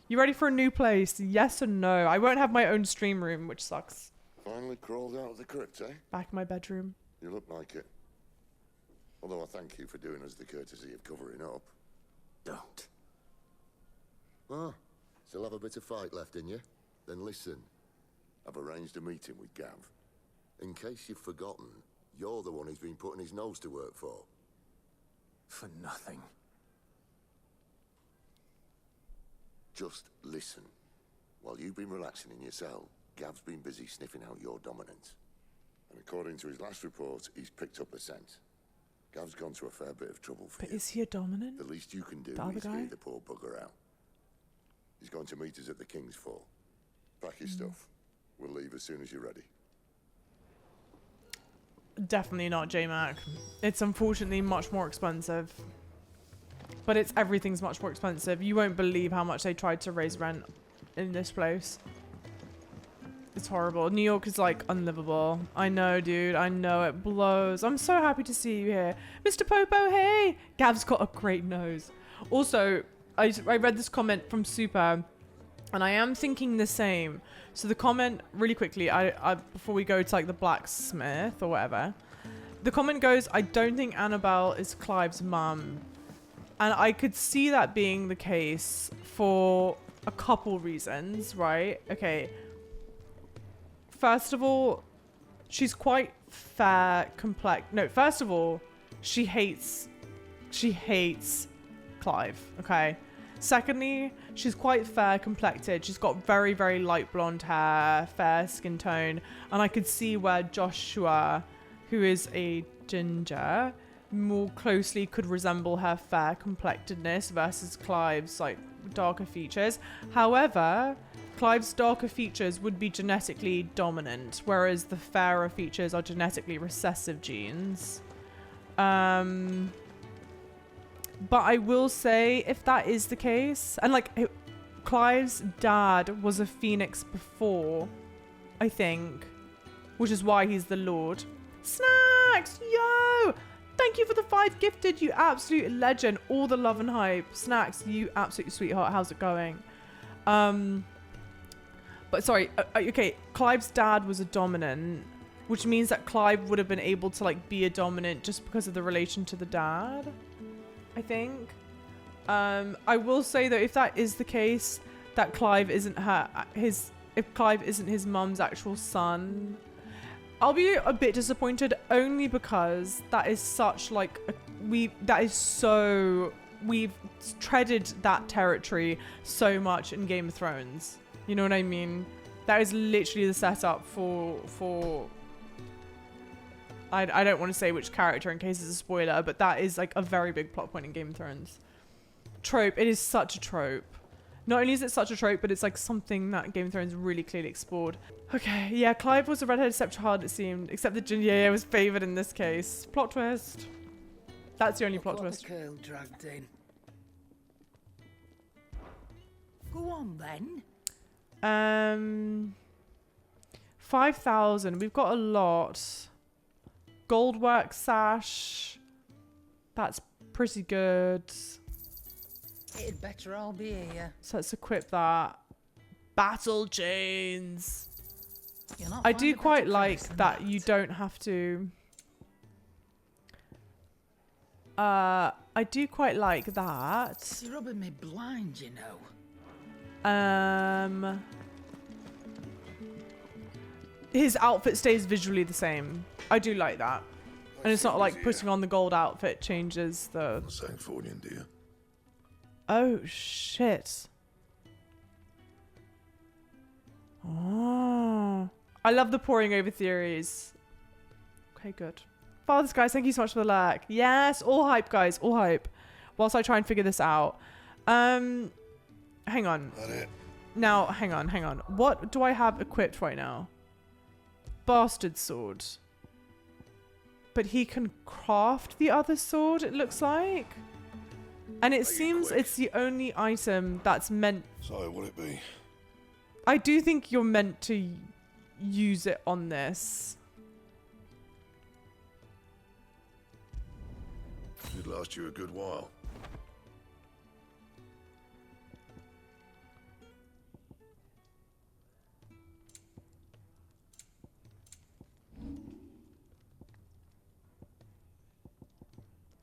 You ready for a new place? Yes or no? I won't have my own stream room, which sucks. Finally crawled out of the crypt, eh? Back in my bedroom. You look like it. Although I thank you for doing us the courtesy of covering up. Don't. Ah, still have a bit of fight left in you? Then listen. I've arranged a meeting with Gav. In case you've forgotten, you're the one he's been putting his nose to work for. For nothing. Just listen. While you've been relaxing in your cell, Gav's been busy sniffing out your dominance. And according to his last report, he's picked up the scent. Gav's gone to a fair bit of trouble for But you. is he a dominant? The least you can do The other is guy? get the poor bugger out. He's going to meet us at the King's Fall. Pack your stuff. We'll leave as soon as you're ready. Definitely not J-Mac. It's unfortunately much more expensive. But everything's much more expensive. You won't believe how much they tried to raise rent in this place. It's horrible. New York is like unlivable. I know, dude. I know, it blows. I'm so happy to see you here. Mr. Popo, hey! Gav's got a great nose. Also, I read this comment from Super, and I am thinking the same. So the comment, really quickly, I before we go to like the blacksmith or whatever, the comment goes, I don't think Annabelle is Clive's mum. And I could see that being the case for a couple reasons, right? Okay. First of all, she's quite fair complex. No, first of all, she hates Clive, okay? Secondly, she's quite fair complected. She's got very, very light blonde hair, fair skin tone. And I could see where Joshua, who is a ginger, more closely could resemble her fair complectedness versus Clive's like darker features. However, Clive's darker features would be genetically dominant, whereas the fairer features are genetically recessive genes. But I will say, if that is the case, and like Clive's dad was a phoenix before, I think, which is why he's the Lord. Snacks, yo! Thank you for the 5 gifted, you absolute legend. All the love and hype. Snacks, you absolute sweetheart. How's it going? But sorry, okay, Clive's dad was a dominant, which means that Clive would have been able to like be a dominant just because of the relation to the dad, I think. I will say though, if that is the case, that Clive isn't if Clive isn't his mum's actual son, I'll be a bit disappointed, only because that is such like we've treaded that territory so much in Game of Thrones. You know what I mean? That is literally the setup for I don't want to say which character in case it's a spoiler, but that is like a very big plot point in Game of Thrones. Trope. It is such a trope. Not only is it such a trope, but it's like something that Game of Thrones really clearly explored. Okay, yeah, Clive was a redheaded stepchild, it seemed, except that Ginger was favoured in this case. Plot twist. That's the only plot twist. The curl dragged in. Go on then. 5,000. We've got a lot. Goldwork sash. That's pretty good. It'd better all be here. So let's equip that. Battle chains. You're not I do fond of quite better like price than that you don't have to. I do quite like that. It's rubbing me blind, you know. His outfit stays visually the same. I do like that. And it's not like putting on the gold outfit changes the... Not saying for you, do you? Oh, shit. Oh. I love the poring over theories. Okay, good. Fathers, guys, thank you so much for the like. Yes, all hype, guys, all hype. Whilst I try and figure this out. Hang on. That it? Now, hang on. What do I have equipped right now? Bastard sword. But he can craft the other sword, it looks like. And it seems it's the only item that's meant... So, would it be? I do think you're meant to use it on this. It'd last you a good while.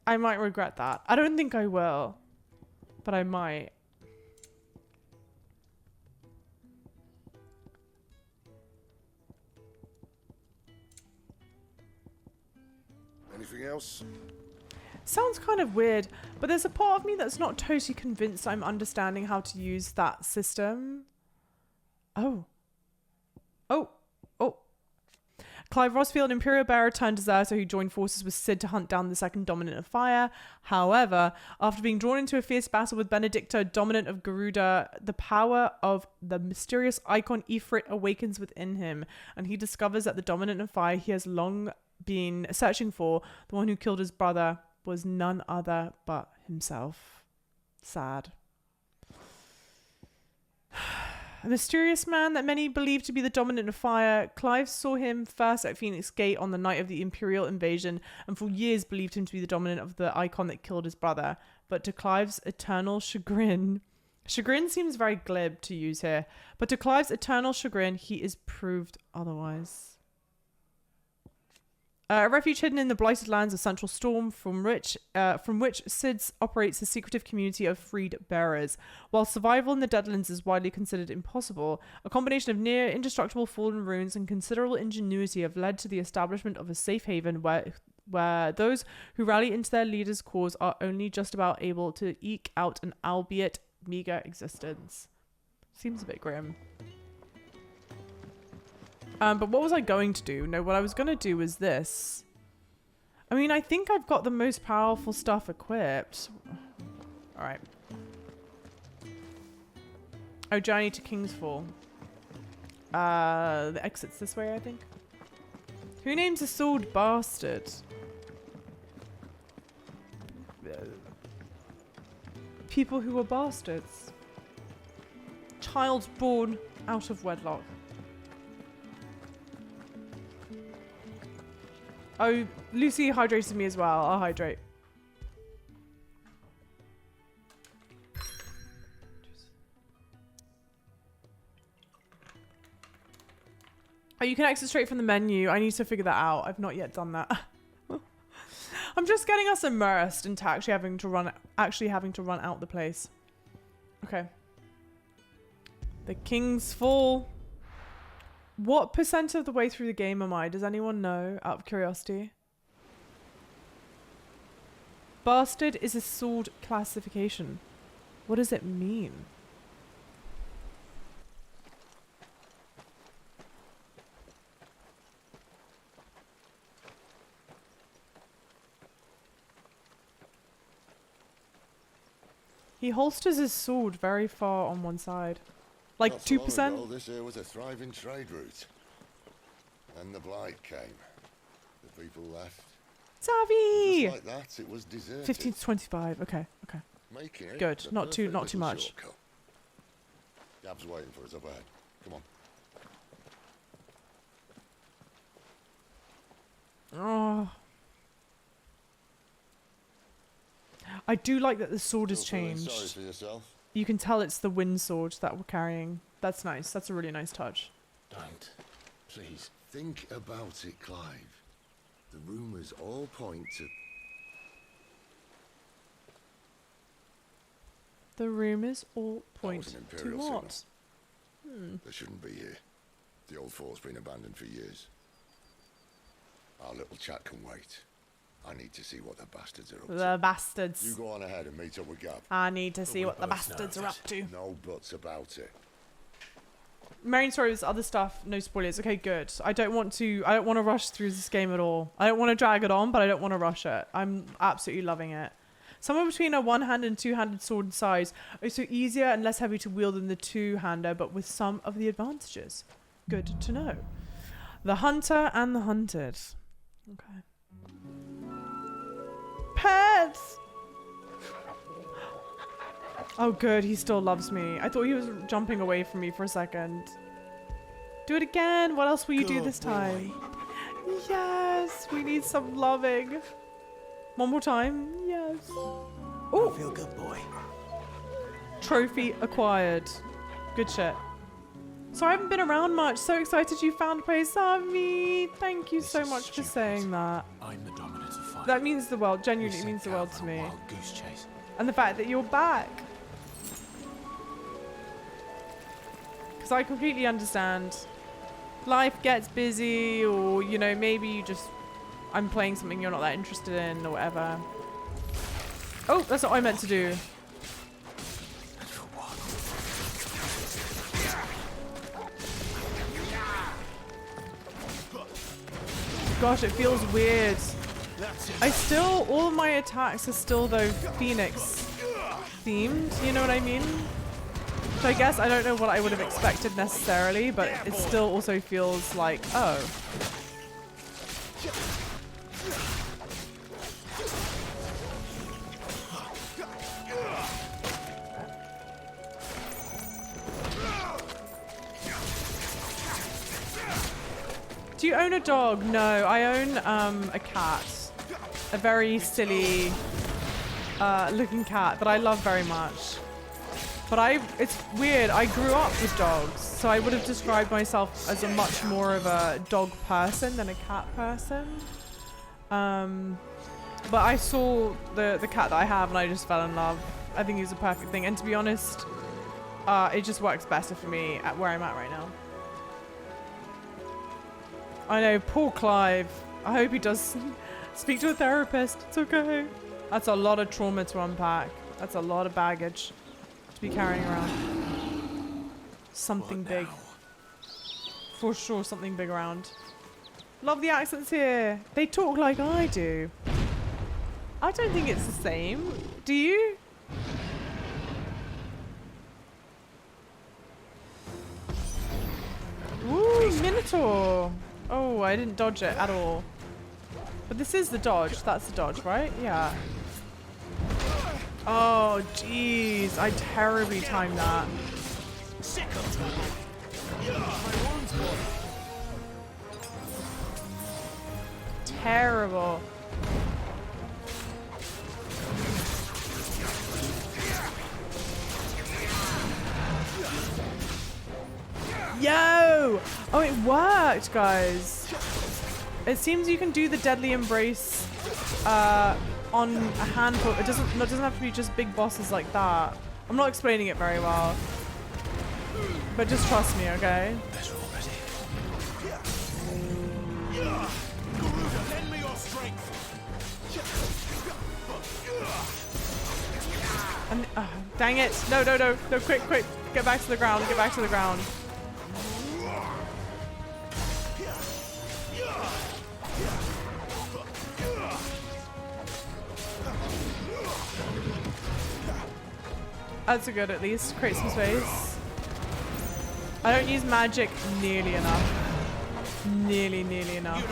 I might regret that. I don't think I will, but I might. Anything else? Sounds kind of weird, but there's a part of me that's not totally convinced I'm understanding how to use that system. Oh. Oh. Oh. Clive Rosfield, Imperial Bearer turned deserter who joined forces with Sid to hunt down the second Dominant of Fire. However, after being drawn into a fierce battle with Benedicta, Dominant of Garuda, the power of the mysterious icon Ifrit awakens within him, and he discovers that the Dominant of Fire he has long been searching for, the one who killed his brother, was none other but himself. Sad. A mysterious man that many believe to be the Dominant of Fire, Clive saw him first at Phoenix Gate on the night of the Imperial invasion, and for years believed him to be the Dominant of the icon that killed his brother. But to Clive's eternal chagrin seems very glib to use here, but to Clive's eternal chagrin, he is proved otherwise. A refuge hidden in the blighted lands of Central Storm, from which SIDS operates a secretive community of freed bearers. While survival in the Deadlands is widely considered impossible, a combination of near indestructible fallen ruins and considerable ingenuity have led to the establishment of a safe haven where those who rally into their leader's cause are only just about able to eke out an albeit meager existence. Seems a bit grim. But what was I going to do? No, what I was going to do was this. I mean, I think I've got the most powerful stuff equipped. All right. Oh, journey to Kingsfall. The exit's this way, I think. Who names a sword Bastard? People who are bastards. Child born out of wedlock. Oh, Lucy hydrated me as well. I'll hydrate. Oh, you can exit straight from the menu. I need to figure that out. I've not yet done that. I'm just getting us immersed into actually having to run out the place. Okay. The King's Fall. What percent of the way through the game am I? Does anyone know, out of curiosity? Bastard is a sword classification. What does it mean? He holsters his sword very far on one side. Like 2%? This here was a thriving trade route. Then the blight came. The people left. Savvy! Just like that, it was deserted. 15 to 25. Okay, okay. Making it Good. Not too much. Shortcut. Gab's waiting for us up ahead. Come on. Oh. I do like that the sword has Sorry changed. for yourself. You can tell it's the wind sword that we're carrying. That's nice. That's a really nice touch. Don't. Please. Think about it, Clive. The rumours all point to... The rumours all point an to Imperial what? They shouldn't be here. The old fort's been abandoned for years. Our little chat can wait. I need to see what the bastards are up to. The bastards. You go on ahead and meet up with Gab. I need to see we what the both bastards know are that. up to. No buts about it. Marion Stories, other stuff, no spoilers. Okay, good. I don't want to rush through this game at all. I don't want to drag it on, but I don't want to rush it. I'm absolutely loving it. Somewhere between a one-handed and two-handed sword in size. Also easier and less heavy to wield than the two-hander, but with some of the advantages. Good to know. The Hunter and the Hunted. Okay. Pets! Oh good, he still loves me. I thought he was jumping away from me for a second. Do it again. What else will you do this time? Yes, we need some loving. One more time. Yes. Oh, Feel good, boy. trophy acquired. Good shit. So I haven't been around much. So excited you found Praise Sami. Thank you This so is much for stupid. saying that. I'm the Dominant of Fire. That means the world. We Genuinely sent means the Cal world on to a me. wild goose chase. And the fact that you're back. Because I completely understand. Life gets busy, or, you know, maybe you just... I'm playing something you're not that interested in, or whatever. Oh, that's what I meant to do. And for what? Gosh, it feels weird. All of my attacks are still, though, Phoenix themed, you know what I mean? So I guess I don't know what I would have expected necessarily, but it still also feels like, oh. Do you own a dog? No, I own a cat. A very silly looking cat that I love very much. But it's weird, I grew up with dogs, so I would have described myself as a much more of a dog person than a cat person. But I saw the cat that I have and I just fell in love. I think he's a perfect thing. And to be honest, it just works better for me at where I'm at right now. I know, poor Clive. I hope he does speak to a therapist. It's okay. That's a lot of trauma to unpack. That's a lot of baggage to be carrying around. Something big. For sure, something big around. Love the accents here. They talk like I do. I don't think it's the same. Do you? Ooh, Minotaur. Oh, I didn't dodge it at all. But this is the dodge. That's the dodge, right? Yeah. Oh, jeez. I terribly timed that. Terrible. Yo! Oh, it worked, guys. It seems you can do the Deadly Embrace on a handful. It doesn't have to be just big bosses like that. I'm not explaining it very well. But just trust me, okay? Better already. Lend me your strength. And, dang it. No, no, no. No, quick, quick. Get back to the ground. Get back to the ground. That's a good, at least. Create some space. I don't use magic nearly enough. Nearly enough.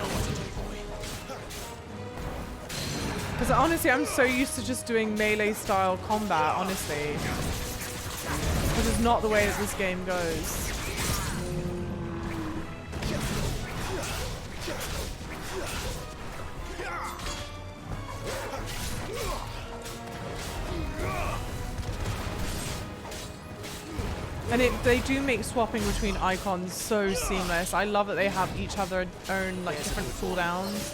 Because honestly, I'm so used to just doing melee style combat, honestly. Which is not the way that this game goes. And they do make swapping between icons so seamless. I love that they have each have their own like different cooldowns.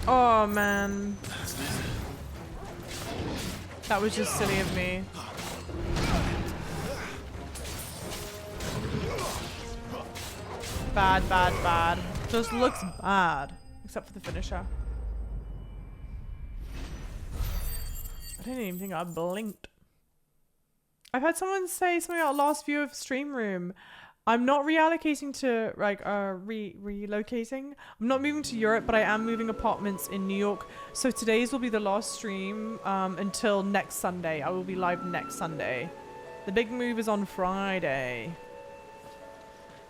Oh man. That was just silly of me. Bad, bad, bad. Just looks bad. Except for the finisher. I didn't even think I blinked. I've had someone say something about last view of stream room. I'm not reallocating to like relocating. I'm not moving to Europe, but I am moving apartments in New York. So today's will be the last stream until next Sunday. I will be live next Sunday. The big move is on Friday.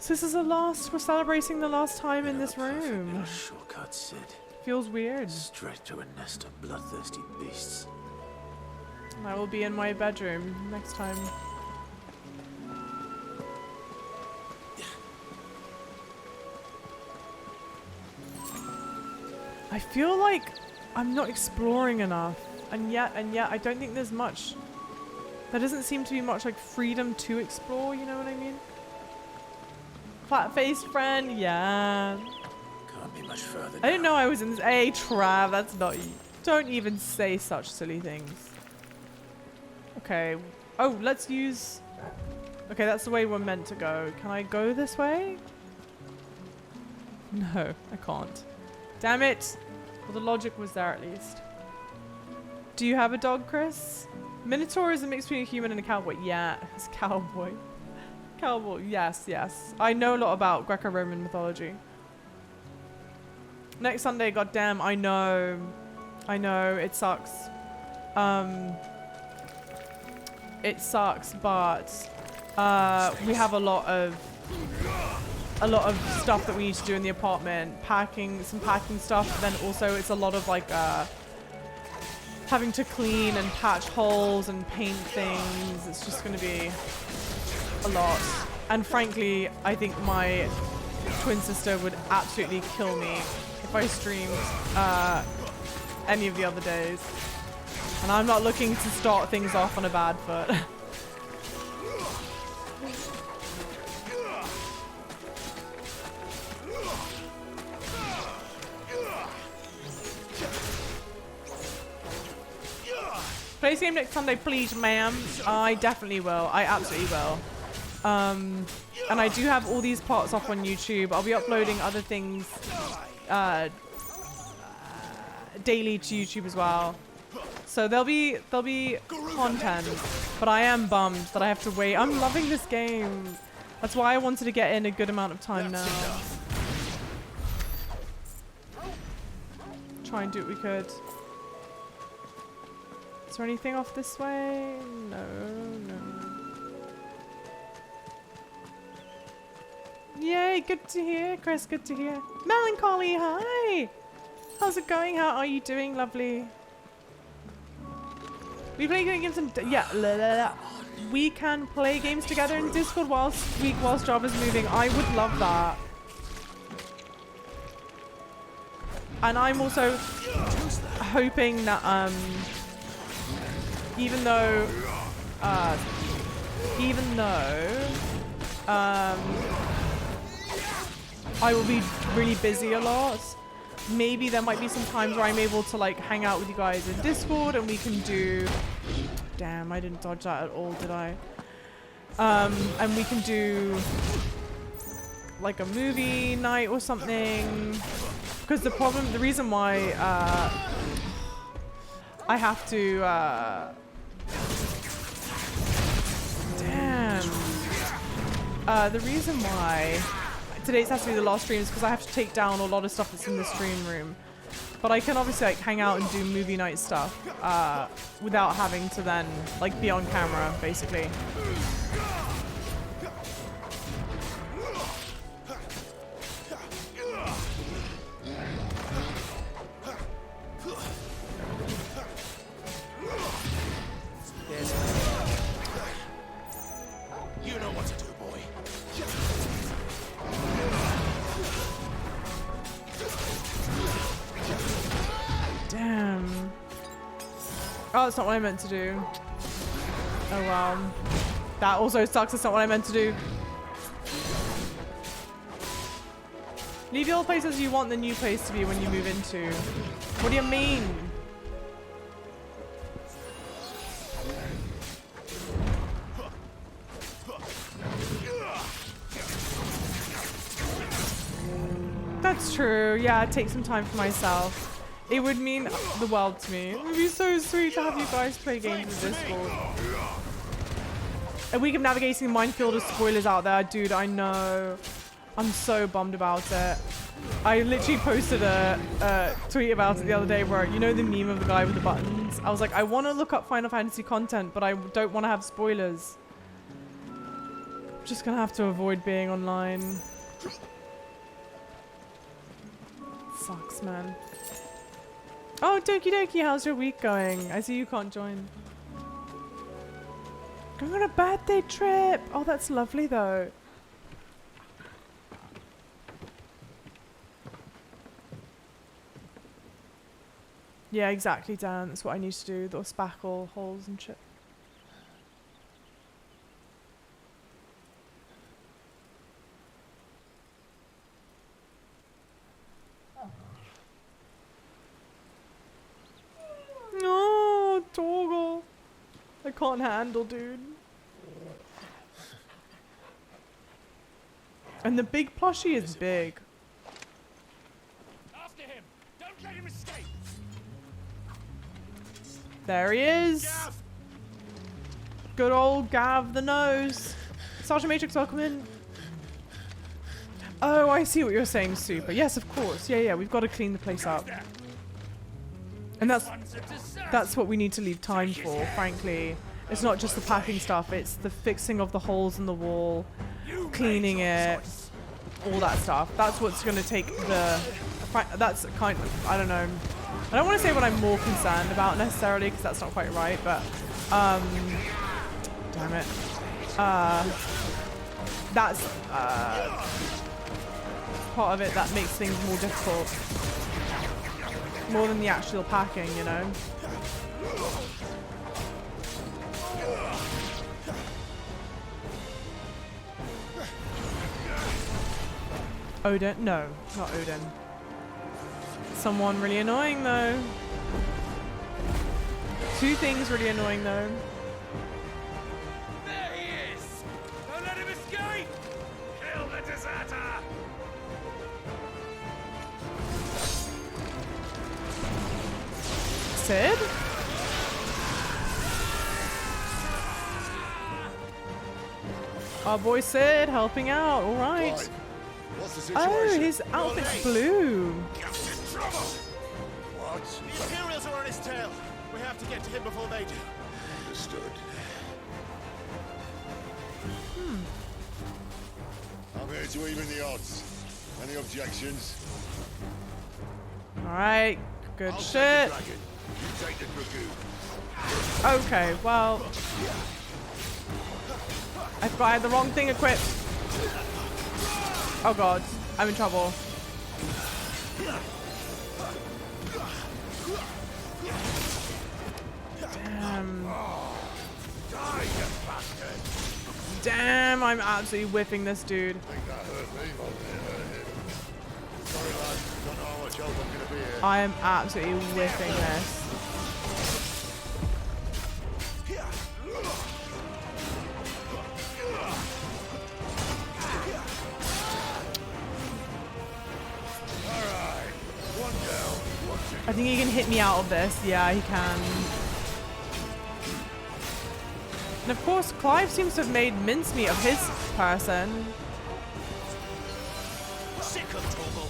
So this is the last, we're celebrating the last time in this room. Shortcut, Sid. Feels weird. Straight to a nest of bloodthirsty beasts. I will be in my bedroom next time. I feel like I'm not exploring enough, and yet I don't think there's much There doesn't seem to be much like freedom to explore, you know what I mean? Flat-faced friend, yeah. Can't be much further. I didn't know I was in this. Hey, Trav, that's not. Don't even say such silly things. Okay. Oh, let's use. Okay, that's the way we're meant to go. Can I go this way? No, I can't. Damn it! Well, the logic was there at least. Do you have a dog, Chris? Minotaur is a mix between a human and a cowboy. Yeah, it's a cowboy. Cowboy, yes, yes. I know a lot about Greco-Roman mythology. Next Sunday, goddamn, I know. I know, it sucks. It sucks, but we have a lot of stuff that we need to do in the apartment. Some packing stuff, then also it's a lot of like having to clean and patch holes and paint things. It's just gonna be a lot. And frankly, I think my twin sister would absolutely kill me if I streamed any of the other days. And I'm not looking to start things off on a bad foot. Play this game next Sunday, please, ma'am. I definitely will. I absolutely will. And I do have all these parts off on YouTube. I'll be uploading other things daily to YouTube as well. So there'll be content. But I am bummed that I have to wait. I'm loving this game. That's why I wanted to get in a good amount of time now. Try and do what we could. Is there anything off this way? No, no. Yay, good to hear, Chris, good to hear. Melancholy, hi! How's it going? How are you doing, lovely? We play games and yeah, we can play games together in Discord whilst Java's moving. I would love that. And I'm also hoping that even though I will be really busy a lot, maybe there might be some times where I'm able to like hang out with you guys in Discord and we can do, damn, I didn't dodge that at all, did I? And we can do like a movie night or something, because the reason why I have to the reason why today's has to be the last stream is because I have to take down a lot of stuff that's in the stream room. But I can obviously like hang out and do movie night stuff without having to then like be on camera, basically. You know what to do, boy. Damn. Oh, that's not what I meant to do. Oh well. That also sucks. That's not what I meant to do. Leave the old place as you want the new place to be when you move into. What do you mean? That's true. Yeah, take some time for myself. It would mean the world to me. It would be so sweet to have you guys play games in Discord. A week of navigating the minefield of spoilers out there. Dude, I know. I'm so bummed about it. I literally posted a tweet about it the other day where, you know the meme of the guy with the buttons? I was like, I want to look up Final Fantasy content, but I don't want to have spoilers. I'm just going to have to avoid being online. Sucks, man. Oh, Doki Doki, how's your week going? I see you can't join. Going on a birthday trip. Oh, that's lovely, though. Yeah, exactly, Dan. That's what I need to do. Those spackle holes and shit. can't handle, dude. And the big plushie is big. After him! Don't let him escape! There he is. Gav! Good old Gav the nose. Sergeant Matrix, welcome in. Oh, I see what you're saying, Super. Yes, of course. Yeah, we've got to clean the place up. And that's what we need to leave time for, frankly. It's not just the packing stuff, it's the fixing of the holes in the wall, cleaning it, all that stuff. That's what's going to take the... That's kind of... I don't know. I don't want to say what I'm more concerned about necessarily, because that's not quite right, but... damn it. That's part of it that makes things more difficult. More than the actual packing, you know? Odin? No, not Odin. Someone really annoying though. Two things really annoying though. There he is! Don't let him escape! Kill the deserter! Sid? Our boy Sid helping out, alright. Clive, what's the situation? Oh, his outfit's blue. Captain Trouble! What? The Imperials are on his tail. We have to get to him before they do. Understood. I'm here to even the odds. Any objections? Alright, good I'll shit. take the dragon. You take the dragoon. Okay, well... I forgot I had the wrong thing equipped. Oh god, I'm in trouble. Damn. Damn, I'm absolutely whipping this dude. I think that hurt me more than it hurt him. Sorry, lad. Don't know how much help I'm gonna be here. I am absolutely whipping this. I think he can hit me out of this. Yeah, he can. And of course, Clive seems to have made mincemeat of his person. Sick of trouble.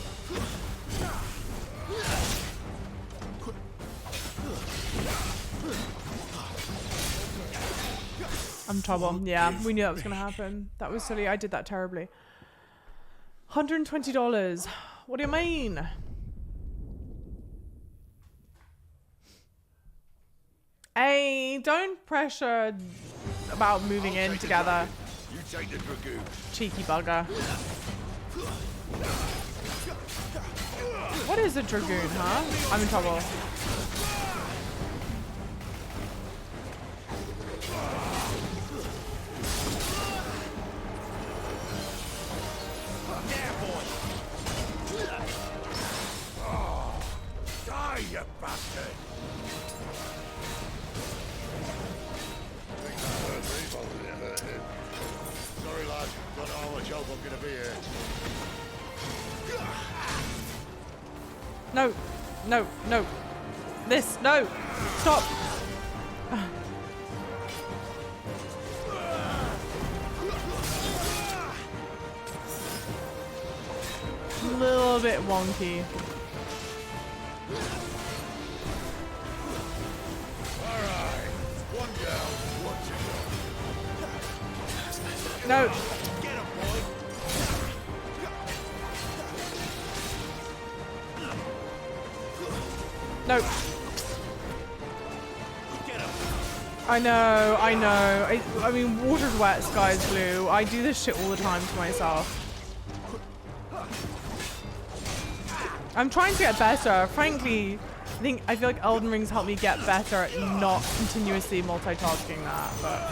I'm in trouble. Yeah, we knew that was going to happen. That was silly. I did that terribly. $120. What do you mean? Hey, don't pressure about moving in together. You take the dragoon. Cheeky bugger. What is a dragoon, huh? I'm in trouble. Die, you bastard! I think that hurt me more than it hurt him. Sorry, lad. Don't know how much help I'm gonna be here. No, no, no. This, no. Stop. A little bit wonky. Alright. One down, one to go. No. Get him, boy! No. Get him! I know, I know. I mean, water's wet, sky's blue. I do this shit all the time to myself. I'm trying to get better. Frankly, I feel like Elden Ring's helped me get better at not continuously multitasking that, but...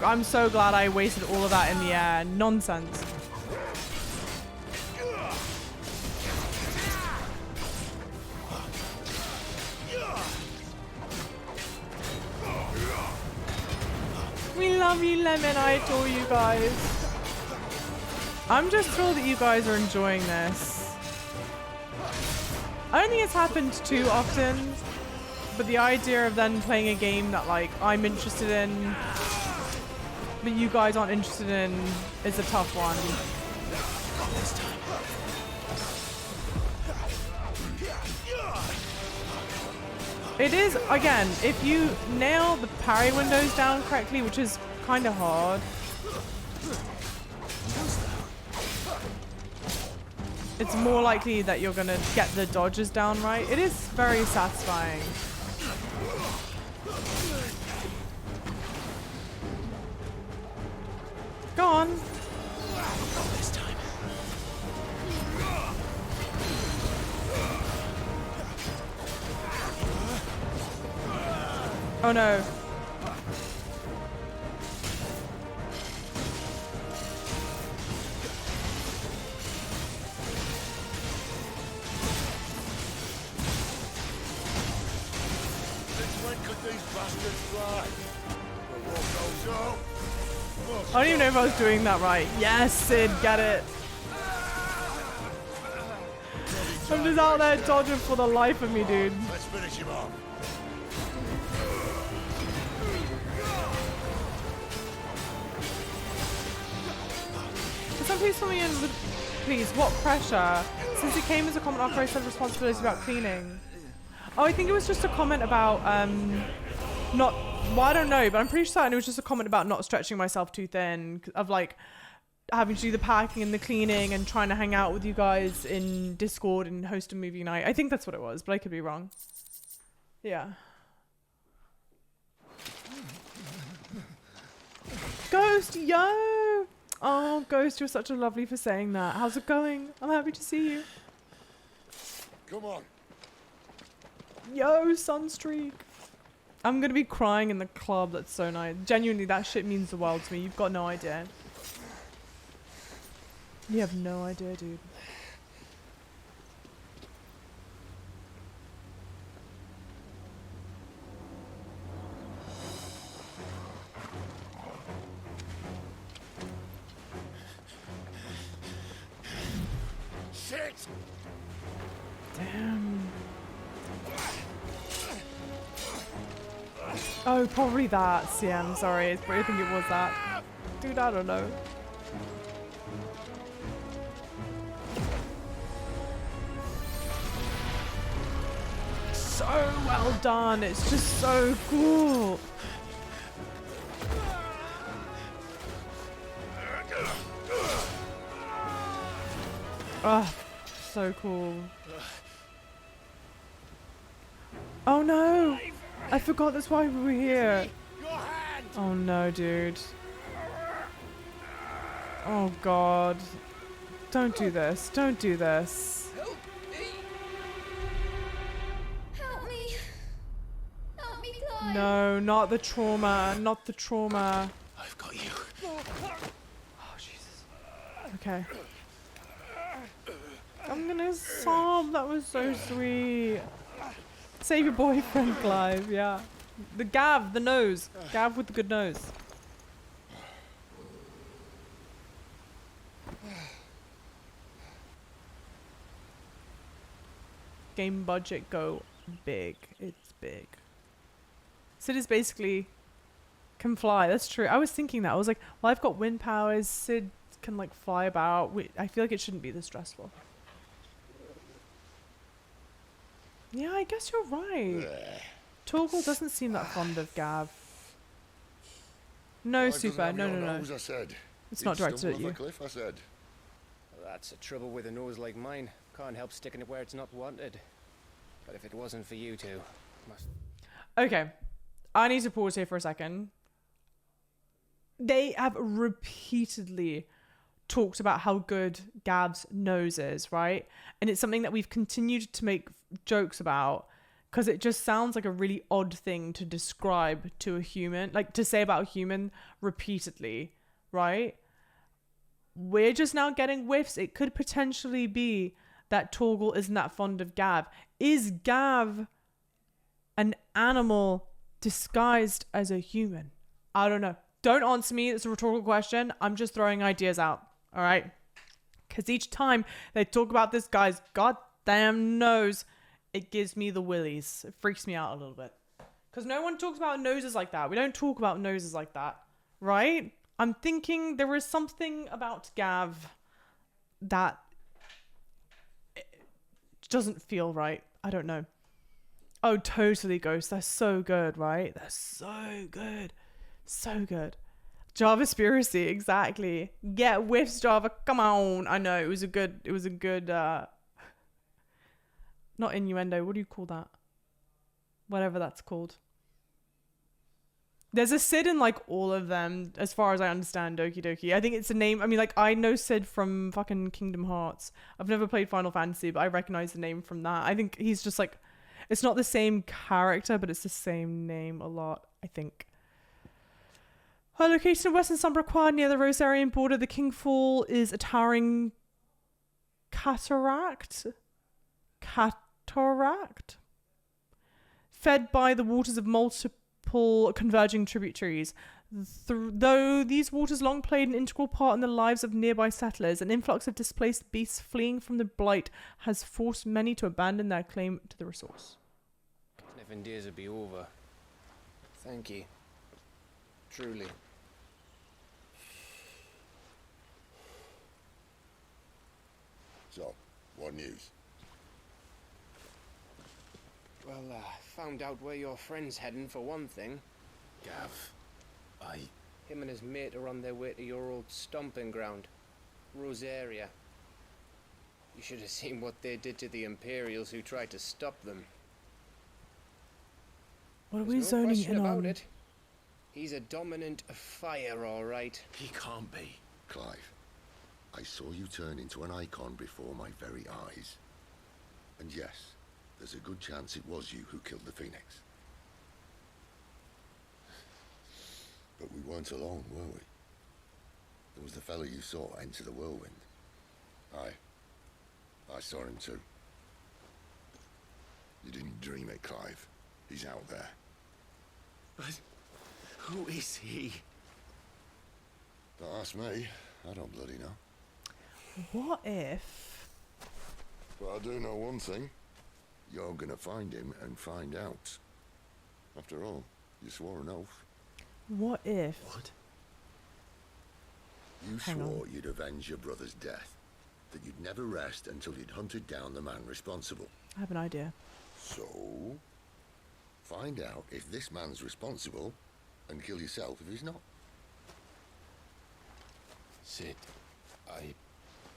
I'm so glad I wasted all of that in the air. Nonsense. yummy lemon I told you guys. I'm just thrilled that you guys are enjoying this. I don't think it's happened too often, but the idea of then playing a game that like I'm interested in, but you guys aren't interested in, is a tough one. It is, again, if you nail the parry windows down correctly, which is kind of hard. It's more likely that you're gonna get the dodges down right. It is very satisfying. Go on. Oh no. I don't even know if I was doing that right. Yes, Sid, get it. I'm just out there dodging for the life of me, dude. Let's finish him off. Can someone please fill me in with, please, what pressure? Since it came as a comment after I said responsibility about cleaning. Oh, I think it was just a comment about, not, well, I don't know, but I'm pretty certain it was just a comment about not stretching myself too thin, of like having to do the packing and the cleaning and trying to hang out with you guys in Discord and host a movie night. I think that's what it was, but I could be wrong. Yeah. Ghost, yo! Oh, Ghost, you're such a lovely for saying that. How's it going? I'm happy to see you. Come on. Yo, Sunstreak. I'm gonna be crying in the club. That's so nice. Genuinely, that shit means the world to me. You've got no idea. You have no idea, dude. Shit! Damn. Oh, probably that, CM. Sorry, I think it was that. Dude, I don't know. So well done. It's just so cool. Oh, so cool. Oh no! I forgot that's why we were here. Oh no, dude. Oh god. Don't do this. Don't do this. Help me. Help me, Clive. No, not the trauma. Not the trauma. I've got you. Oh, Jesus. Okay. I'm gonna sob. That was so sweet. Save your boyfriend, Clive. Yeah. The Gav, the nose. Gav with the good nose. Game budget go big. It's big. Sid is basically can fly. That's true. I was thinking that. I was like, well, I've got wind powers. Sid can like fly about. I feel like it shouldn't be this stressful. Yeah, I guess you're right. Torgal doesn't seem that fond of Gav. No, Super. No, no, no. I said. It's not directed at you. Cliff, I said. That's the trouble with a nose like mine. Can't help sticking it where it's not wanted. But if it wasn't for you two, Okay, I need to pause here for a second. They have repeatedly talked about how good Gav's nose is, right? And it's something that we've continued to make jokes about because it just sounds like a really odd thing to describe to a human, like to say about a human repeatedly, right? We're just now getting whiffs. It could potentially be that Torgal isn't that fond of Gav. Is Gav an animal disguised as a human? I don't know. Don't answer me. It's a rhetorical question. I'm just throwing ideas out. All right. Because each time they talk about this guy's goddamn nose, it gives me the willies. It freaks me out a little bit. Because no one talks about noses like that. We don't talk about noses like that. Right? I'm thinking there is something about Gav that doesn't feel right. I don't know. Oh, totally Ghost. They're so good, right? They're so good. So good. Javaspiracy, exactly. Get whiffs, Java. Come on. I know. It was a good not innuendo. What do you call that? Whatever that's called. There's a Sid in like all of them, as far as I understand, Doki Doki. I think it's a name. I mean, like, I know Sid from fucking Kingdom Hearts. I've never played Final Fantasy, but I recognize the name from that. I think he's just like, it's not the same character, but it's the same name a lot, I think. Located in western Sombra near the Rosarian border, the Kingfall is a towering cataract? Fed by the waters of multiple converging tributaries. Though these waters long played an integral part in the lives of nearby settlers, an influx of displaced beasts fleeing from the blight has forced many to abandon their claim to the resource. Sniffing days will be over. Thank you. Truly. So, what news? Well, found out where your friend's heading for one thing. Gav, Him and his mate are on their way to your old stomping ground, Rosaria. You should have seen what they did to the Imperials who tried to stop them. What are There's we no zoning question in about on? it. He's a dominant of fire, all right. he can't be. Clive, I saw you turn into an icon before my very eyes. And yes, there's a good chance it was you who killed the Phoenix. But we weren't alone, were we? There was the fellow you saw enter the whirlwind. I saw him too. You didn't dream it, Clive. He's out there. But who is he? Don't ask me. I don't bloody know. What if... But I do know one thing. You're gonna find him and find out. After all, you swore an oath. What if... What? You Hang swore on. you'd avenge your brother's death. That you'd never rest until you'd hunted down the man responsible. I have an idea. So, find out if this man's responsible and kill yourself if he's not. Sid,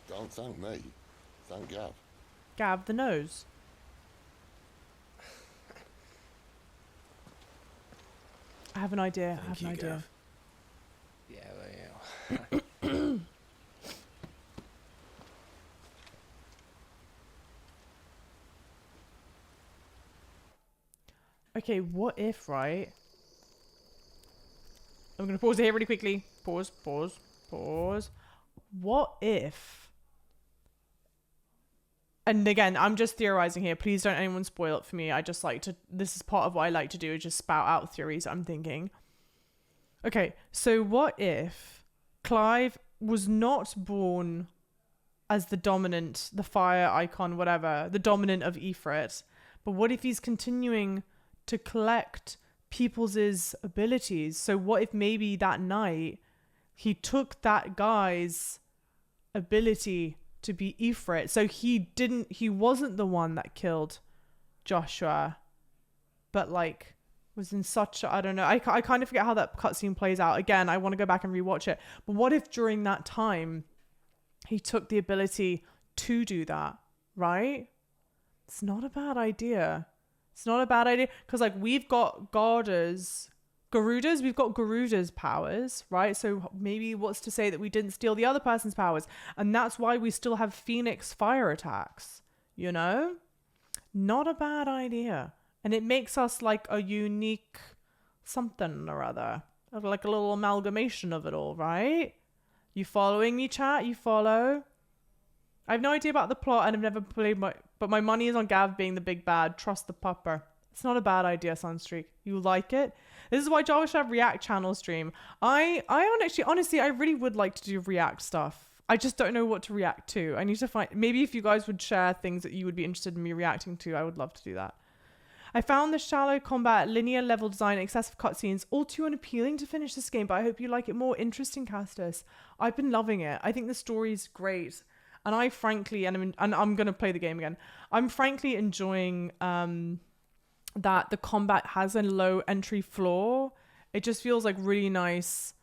Don't thank me. Thank Gav. Gab the nose. I have an idea. I have an idea. Yeah, well, yeah. Okay, what if, right? I'm going to pause it here really quickly. Pause. What if... And again, I'm just theorizing here. Please don't anyone spoil it for me. I just like to... This is part of what I like to do, is just spout out theories I'm thinking. Okay, so what if Clive was not born as the dominant, the fire icon, whatever, the dominant of Ifrit, but what if he's continuing to collect people's abilities? So what if maybe that night he took that guy's ability to be Ifrit, so he wasn't the one that killed Joshua, but like was in such a, I don't know, I kind of forget how that cutscene plays out. Again, I want to go back and rewatch it, but what if during that time he took the ability to do that, right? It's not a bad idea. It's not a bad idea, because like we've got Garuda's powers, right? So maybe what's to say that we didn't steal the other person's powers, and that's why we still have Phoenix fire attacks, you know? Not a bad idea. And it makes us like a unique something or other, like a little amalgamation of it all, right? You following me, chat? You follow? I have no idea about the plot, and I've never played but my money is on Gav being the big bad. Trust the pupper. It's not a bad idea, Sunstreak. You like it? This is why Java should have React channel stream. Honestly, I really would like to do React stuff. I just don't know what to react to. I need to find, maybe if you guys would share things that you would be interested in me reacting to, I would love to do that. I found the shallow combat, linear level design, excessive cutscenes all too unappealing to finish this game, but I hope you like it more. Interesting, Castus. I've been loving it. I think the story's great. And I frankly, and I'm going to play the game again, I'm frankly enjoying that the combat has a low entry floor. It just feels like really nice,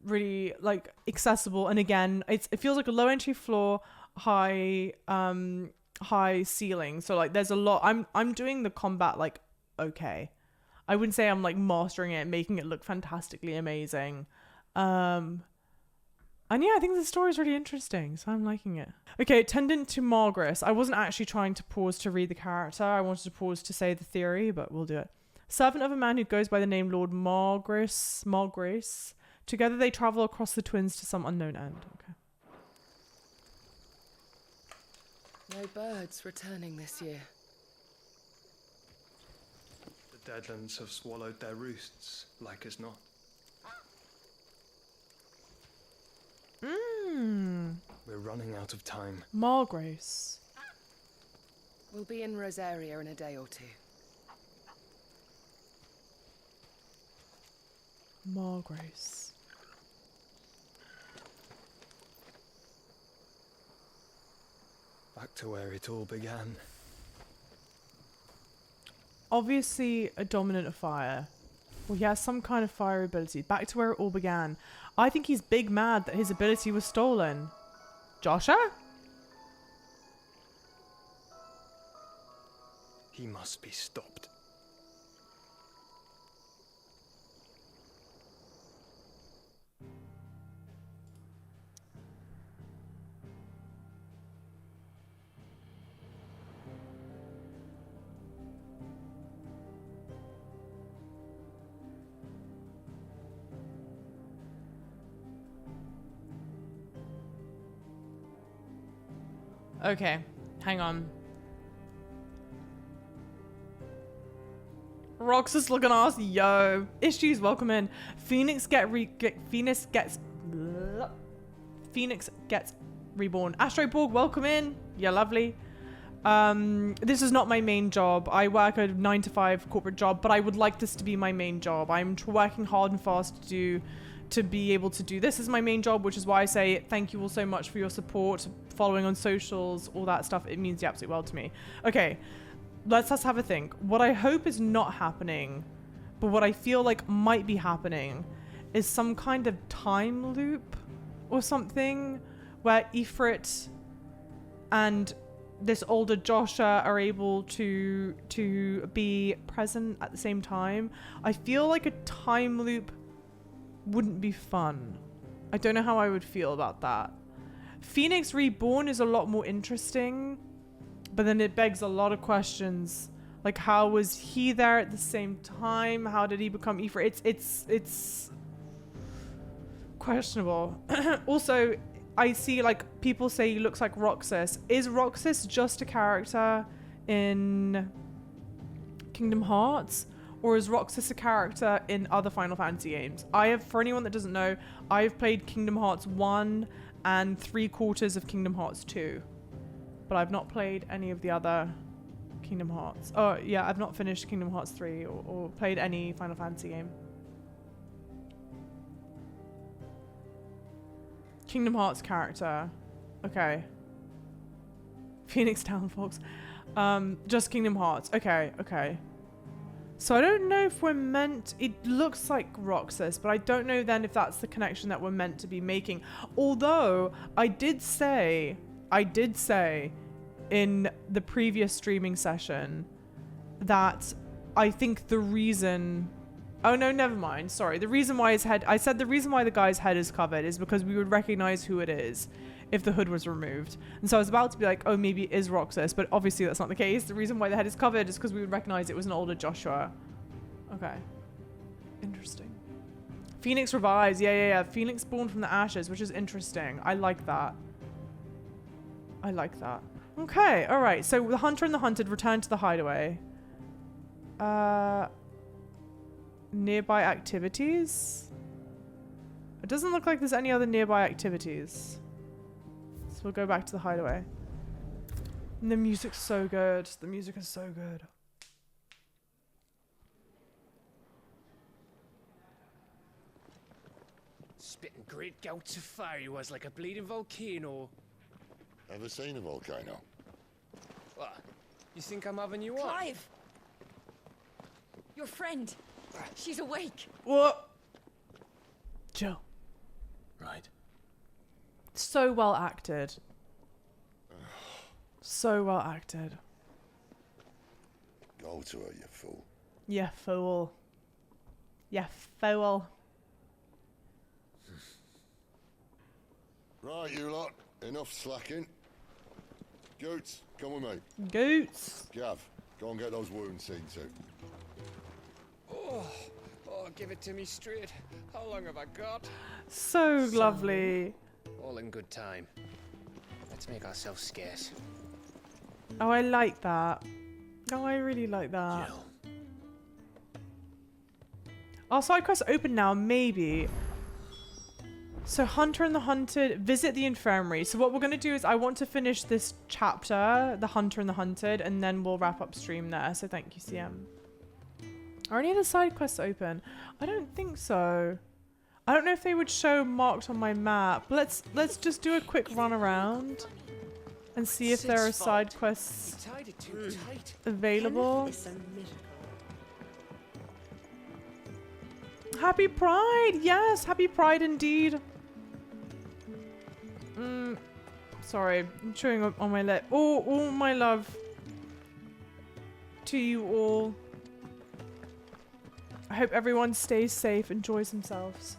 really like accessible. And again, it feels like a low entry floor, high ceiling. So like there's a lot. I'm doing the combat like okay. I wouldn't say I'm like mastering it, making it look fantastically amazing. And yeah, I think the story is really interesting, so I'm liking it. Okay, attendant to Margaret. I wasn't actually trying to pause to read the character. I wanted to pause to say the theory, but we'll do it. Servant of a man who goes by the name Lord Malgrace. Together they travel across the twins to some unknown end. Okay. No birds returning this year. The Deadlands have swallowed their roosts, like as not. We're running out of time. Malgrace. We'll be in Rosaria in a day or two. Malgrace. Back to where it all began. Obviously a dominant of fire. Well, he has some kind of fire ability. Back to where it all began. I think he's big mad that his ability was stolen. Joshua? He must be stopped. Okay, hang on. Roxas looking ass, yo. Issues, welcome in. Phoenix gets reborn. Astro Borg, welcome in. Yeah, lovely. This is not my main job. I work a 9-to-5 corporate job, but I would like this to be my main job. I'm working hard and fast to be able to do this as my main job, which is why I say thank you all so much for your support, following on socials, all that stuff. It means the absolute world to me. Okay, let's have a think. What I hope is not happening, but what I feel like might be happening, is some kind of time loop or something where Ifrit and this older Joshua are able to be present at the same time. I feel like a time loop wouldn't be fun. I don't know how I would feel about that. Phoenix Reborn is a lot more interesting, but then it begs a lot of questions. Like, how was he there at the same time? How did he become Ifrit? It's questionable. Also, I see like people say he looks like Roxas. Is Roxas just a character in Kingdom Hearts? Or is Roxas a character in other Final Fantasy games? For anyone that doesn't know, I've played Kingdom Hearts 1 and 3/4 of Kingdom Hearts 2. But I've not played any of the other Kingdom Hearts. Oh, yeah, I've not finished Kingdom Hearts 3 or played any Final Fantasy game. Kingdom Hearts character. Okay. Phoenix Town Fox. Just Kingdom Hearts. Okay, okay. So I don't know if we're meant... It looks like Roxas, but I don't know then if that's the connection that we're meant to be making. Although, I did say in the previous streaming session that I think the reason... Oh no, never mind. Sorry. The reason why his head... I said the reason why the guy's head is covered is because we would recognize who it is if the hood was removed. And so I was about to be like, oh, maybe it is Roxas, but obviously that's not the case. The reason why the head is covered is because we would recognize it was an older Joshua. Okay. Interesting. Phoenix revives. Yeah. Phoenix born from the ashes, which is interesting. I like that. Okay, all right. So the hunter and the hunted return to the hideaway. Nearby activities? It doesn't look like there's any other nearby activities. So we'll go back to the hideaway. And the music's so good. The music is so good. Spitting great gouts of fire he was, like a bleeding volcano. Ever seen a volcano? What? You think I'm having you on? Clive! Your friend. She's awake. What? Jill. Right. So well acted. So well acted. Go to her, you fool. Yeah, fool. Yeah, fool. Right, you lot. Enough slacking. Goots, come with me. Goots. Gav, go and get those wounds seen to. Oh, give it to me straight. How long have I got? So lovely. All in good time. Let's make ourselves scarce. Oh, I like that. Oh, I really like that. Jill. Our side quests open now, maybe. So Hunter and the Hunted, visit the infirmary. So what we're going to do is I want to finish this chapter, the Hunter and the Hunted, and then we'll wrap up stream there. So thank you, CM. Are any of the side quests open? I don't think so. I don't know if they would show marked on my map. Let's just do a quick run around and see if there are side quests He tied it too tight. available. Happy Pride! Yes, happy Pride indeed. Sorry, I'm chewing on my lip. All my love to you all. I hope everyone stays safe, enjoys themselves.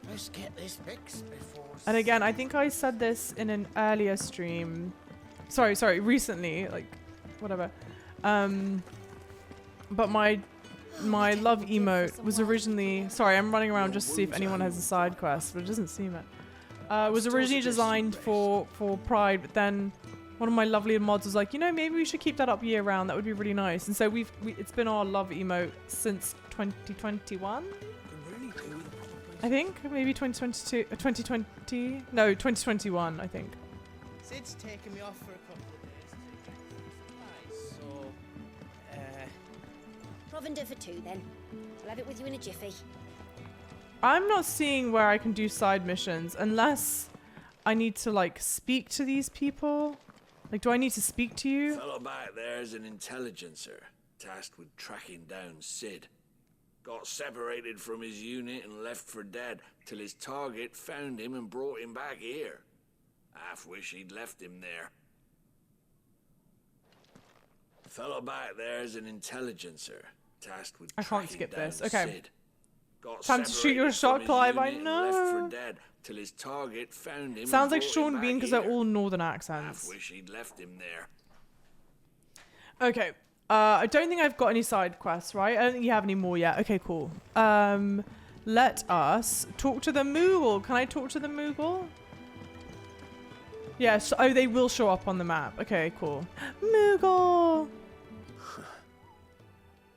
Let's get this fixed before... And again, I think I said this in an earlier stream. Sorry, recently, like, whatever. But my love emote was originally... Sorry, I'm running around just to see if anyone has a side quest, but it doesn't seem it. Was originally designed for Pride, but then one of my lovely mods was like, you know, maybe we should keep that up year round. That would be really nice. And so it's been our love emote since 2021. I think maybe 2022, 2020. No, 2021. I think. Sid's taken me off for a couple of days to so Provender for 2 then. I'll have it with you in a jiffy. I'm not seeing where I can do side missions unless I need to like speak to these people. Like, do I need to speak to you? Fellow back there's an intelligencer tasked with tracking down Sid. Got separated from his unit and left for dead till his target found him and brought him back here. Half wish he'd left him there. Fellow back there's an intelligencer tasked with I can't tracking skip down this. Okay. Sid. Got Time to shoot your separated shot, from his Clive. I unit and left know. for dead till his target found him. Sounds and like brought Sean him Bean back because they're here. all northern Half accents. wish he'd left him there. Okay. I don't think I've got any side quests, right? I don't think you have any more yet. Okay, cool. Let us talk to the Moogle. Can I talk to the Moogle? Yes. Oh, they will show up on the map. Okay, cool. Moogle.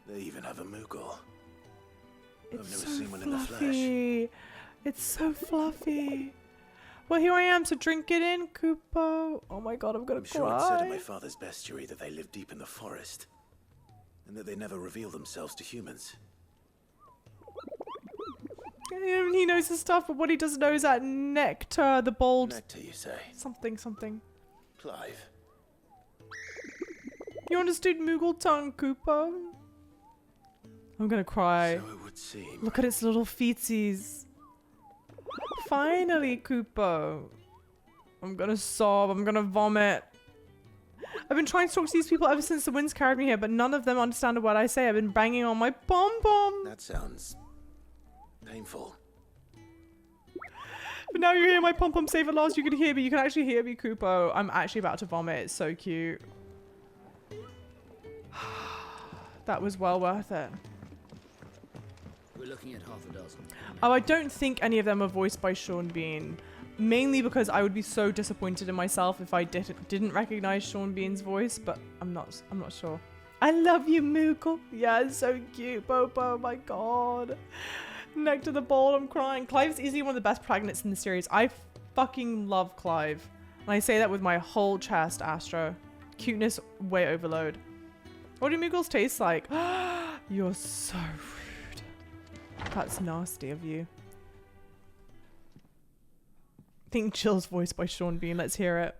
They even have a Moogle. I've It's never so seen one in the flesh. fluffy. It's so fluffy. Well, here I am to drink it in, Kupo. Oh my god, I'm gonna I'm sure it said in my cry. father's bestiary that they live deep in the forest, and that they never reveal themselves to humans. He knows his stuff, but what he doesn't know is that Nectar, the bold Nectar, you say? something. Clive. You understood Moogle tongue, Kupo? I'm gonna cry. So it would seem. Look at its little feetsies. Finally, Kupo. I'm gonna sob. I'm gonna vomit. I've been trying to talk to these people ever since the winds carried me here, but none of them understand what I say. I've been banging on my pom-pom. That sounds painful. But now you hear my pom-pom save at last. You can hear me. You can actually hear me, Kupo. I'm actually about to vomit. It's so cute. That was well worth it. we're looking at half a dozen. Oh, I don't think any of them are voiced by Sean Bean. Mainly because I would be so disappointed in myself if I didn't recognize Sean Bean's voice, but I'm not sure. I love you, Moogle. Yeah, it's so cute, Bobo. Oh my god. Neck to the bowl, I'm crying. Clive's easily one of the best protagonists in the series. I fucking love Clive. And I say that with my whole chest, Astro. Cuteness way overload. What do Moogles taste like? You're so rude. That's nasty of you. I think Jill's voiced by Sean Bean. Let's hear it.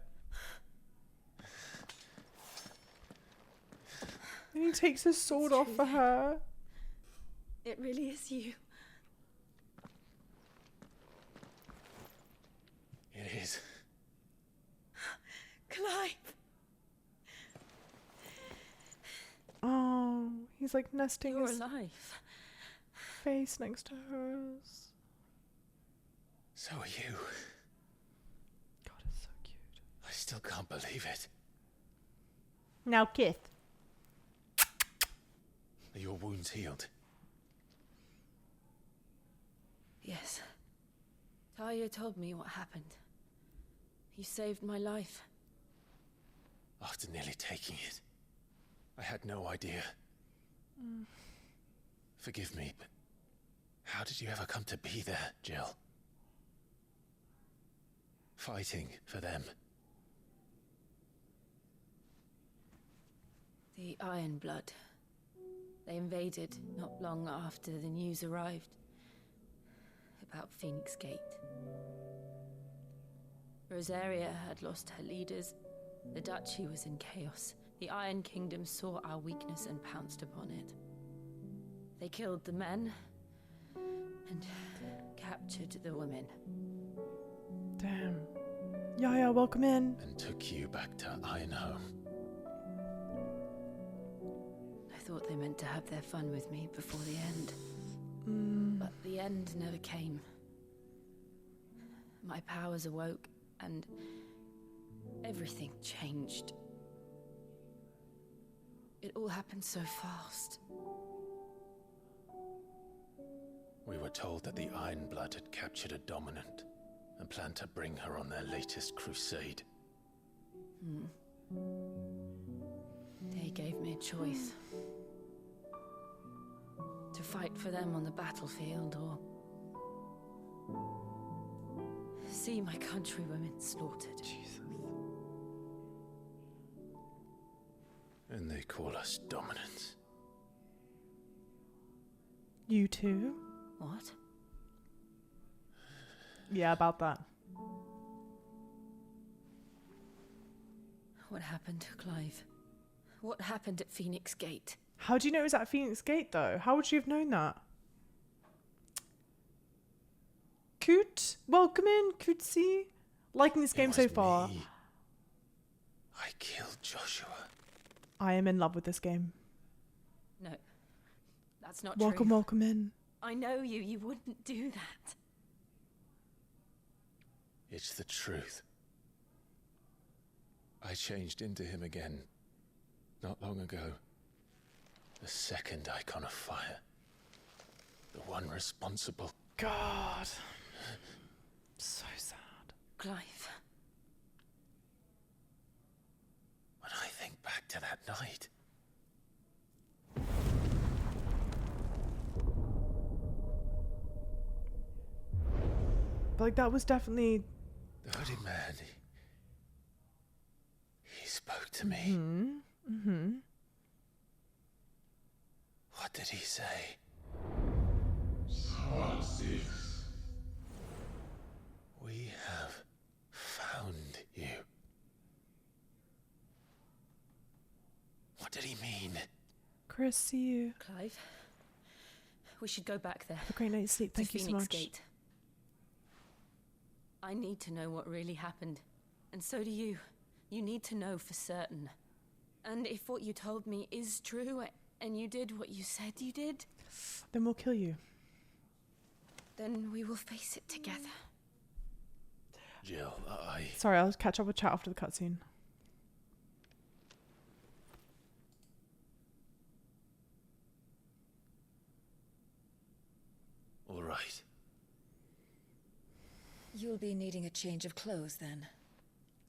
And he takes his sword off for her. It really is you. It is. Clive! Oh, he's like nesting You're his alive. face next to hers. So are you. God, it's so cute. I still can't believe it. Now, Kith. Are your wounds healed? Yes. Talia told me what happened. You saved my life. After nearly taking it, I had no idea. Forgive me, but how did you ever come to be there, Jill? Fighting for them. The Iron Blood. They invaded not long after the news arrived about Phoenix Gate. Rosaria had lost her leaders. The Duchy was in chaos. The Iron Kingdom saw our weakness and pounced upon it. They killed the men and captured the women. Damn. Yaya, welcome in. And took you back to Ironhome. I thought they meant to have their fun with me before the end. But the end never came. My powers awoke and everything changed. It all happened so fast. We were told that the Iron Blood had captured a dominant and planned to bring her on their latest crusade. They gave me a choice. To fight for them on the battlefield or see my countrywomen slaughtered. Jesus. And they call us dominants. You too? What? Yeah, about that. What happened to Clive? What happened at Phoenix Gate? How do you know it was at Phoenix Gate, though? How would you have known that? Coot, welcome in, Cootsy. Liking this game so far. Me. I killed Joshua. I am in love with this game. No, that's not Welcome, true. welcome in. I know you. You wouldn't do that. It's the truth. I changed into him again, not long ago. The second icon of fire. The one responsible. God. So sad. Clive. When I think back to that night. Like, that was definitely... The hooded man, he spoke to me. What did he say? We have found you. What did he mean? Chris, see you. Clive, we should go back there. Have a great night's sleep. Thank you so Phoenix much. Gate. I need to know what really happened. And so do you. You need to know for certain. And if what you told me is true, and you did what you said you did, Then we'll kill you. then we will face it together. Jill, Sorry, I'll catch up with chat after the cutscene. All right. You'll be needing a change of clothes then.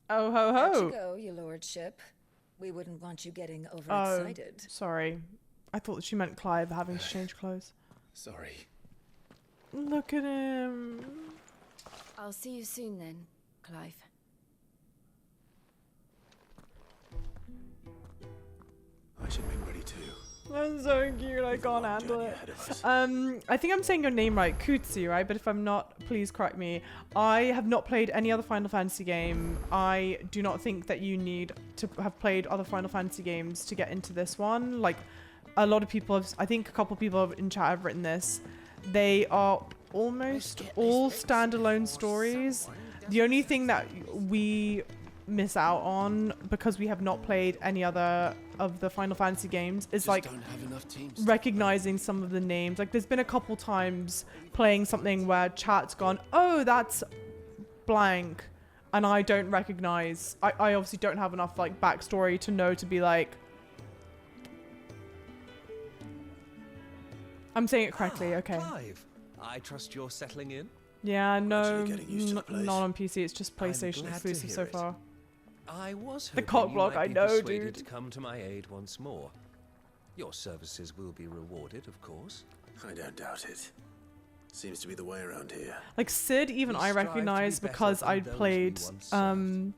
Oh ho Out you ho! go, your lordship. We wouldn't want you getting Oh, overexcited. sorry. I thought she meant Clive having to change clothes. Sorry. Look at him. I'll see you soon then, Clive. I should make ready too. That's so cute. I can't handle it. I think I'm saying your name right, Kutsi, right? But if I'm not, please correct me. I have not played any other Final Fantasy game. I do not think that you need to have played other Final Fantasy games to get into this one. Like, a lot of people have, I think a couple of people in chat have written this. They are almost all standalone stories. The only thing that we miss out on because we have not played any other of the Final Fantasy games is like recognizing some of the names. Like, there's been a couple times playing something where chat's gone, oh, that's blank, and I don't recognize. I obviously don't have enough like backstory to know to be like, I'm saying it correctly. Okay. Clive, I trust you're settling in. Yeah, no, not on PC. It's just PlayStation exclusive so far. I was the hoping cock you block, might I be know, persuaded dude. to come to my aid once more. Your services will be rewarded, of course. I don't doubt it. Seems to be the way around here. Like Sid, even I recognize because I played Now,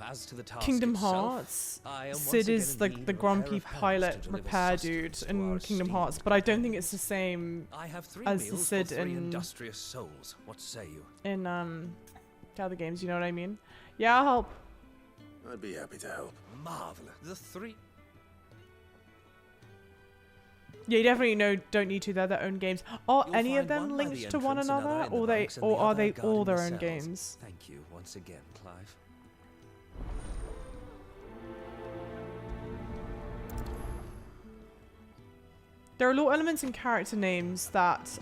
as to the task Kingdom itself, Hearts. I am Sid once is again in like need the of a grumpy pair of hands pilot to deliver repair dude sustenance to our in Kingdom esteemed Hearts, but I don't think it's the same I have 3 as the meals Sid for 3 in industrious souls. What say you? in the other games. You know what I mean? Yeah, I'll help. I'd be happy to help. Marvelous. The 3. Yeah, you definitely don't need to. They're their own games. Are You'll any of find them one by linked the to one entrance, another, in the or monks, and the are other they guarding all their the own cells. games? Thank you once again, Clive. There are little elements in character names that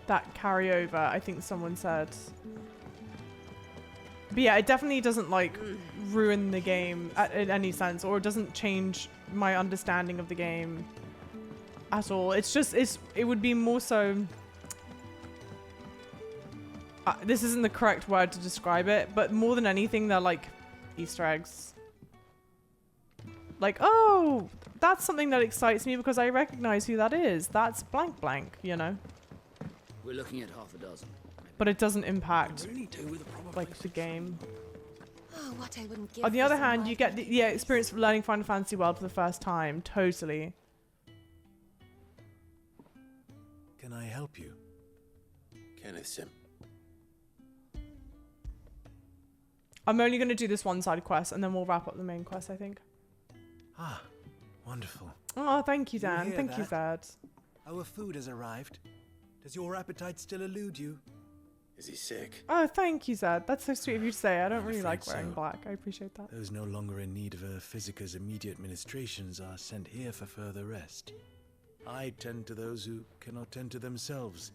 that carry over, I think someone said. But yeah, it definitely doesn't like ruin the game in any sense, or it doesn't change my understanding of the game at all. It's just it would be more so this isn't the correct word to describe it, but more than anything, they're like Easter eggs. Like, oh, that's something that excites me because I recognize who that is. That's blank blank, you know. We're looking at half a dozen. But it doesn't impact like the game. Oh, what I wouldn't give On the for other some hand, you get the experience of learning Final Fantasy World for the first time. Totally. Can I help you? Kenneth Sim. I'm only going to do this one side quest and then we'll wrap up the main quest, I think. Ah, wonderful. Oh, thank you, Dan. hear Thank you, Dad. Our food has arrived. Does your appetite still elude you? Is he sick? Oh, thank you, Zed. That's so sweet of you to say. I don't I'm really afraid like wearing so. black. I appreciate that. Those no longer in need of a physical's immediate ministrations are sent here for further rest. I tend to those who cannot tend to themselves,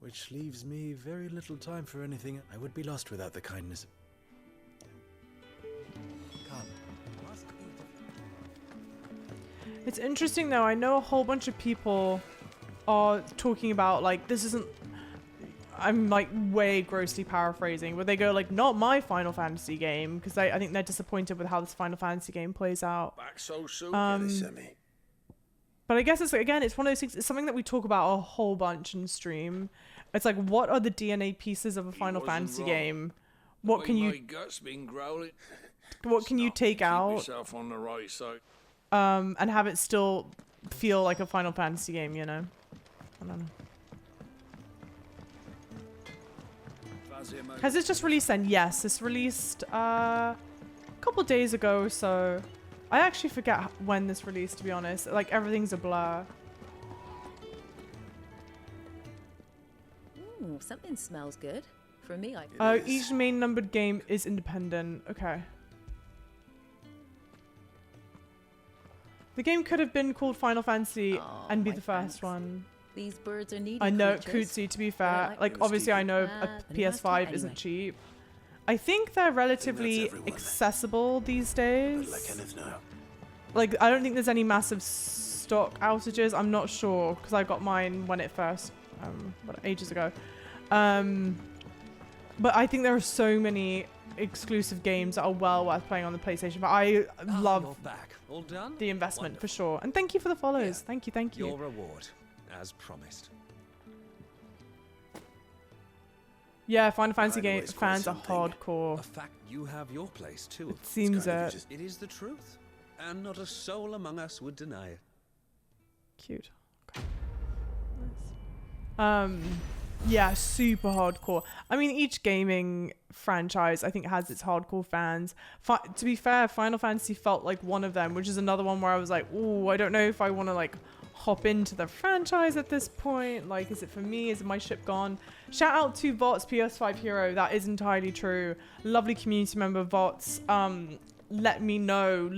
which leaves me very little time for anything. I would be lost without the kindness. Come. It's interesting though, I know a whole bunch of people are talking about like, this isn't, I'm like way grossly paraphrasing, but they go like, not my Final Fantasy game, because I think they're disappointed with how this Final Fantasy game plays out. Back so soon. But I guess it's again, it's one of those things, it's something that we talk about a whole bunch in stream. It's like, what are the DNA pieces of a Final Fantasy game? What can My you, gut's been growling. what can you take out? Yourself on the right side. And have it still feel like a Final Fantasy game, you know? I don't know. Has this just released then? Yes, this released a couple days ago or so. I actually forget when this released, to be honest. Like, everything's a blur. Ooh, something smells good. For me, I... Each main numbered game is independent. Okay. The game could have been called Final Fantasy and be the first one. These birds are needy I know, creatures. Kutsi, to be fair. like Like, obviously I know a But he must have PS5 isn't cheap. I think they're relatively accessible these days. Let Kenneth know. Like, I don't think there's any massive stock outages. I'm not sure, because I got mine when it first, ages ago. But I think there are so many exclusive games that are well worth playing on the PlayStation. But I love You're back. All done? the investment for Wonderful. sure. And thank you for the follows. Thank you, thank you. Your reward, as promised. Yeah, Final Fantasy I know game it's quite fans are something. hardcore. A fact you have your place too. It seems it. It is the truth, and not a soul among us would deny it. Cute. Okay. Nice. Yeah, super hardcore. I mean, each gaming franchise, I think, has its hardcore fans. To be fair, Final Fantasy felt like one of them, which is another one where I was like, oh, I don't know if I want to, like, hop into the franchise at this point. Like, is it for me? Is my ship gone? Shout out to Vots, PS5 Hero. That is entirely true. Lovely community member, Vots. Let me know,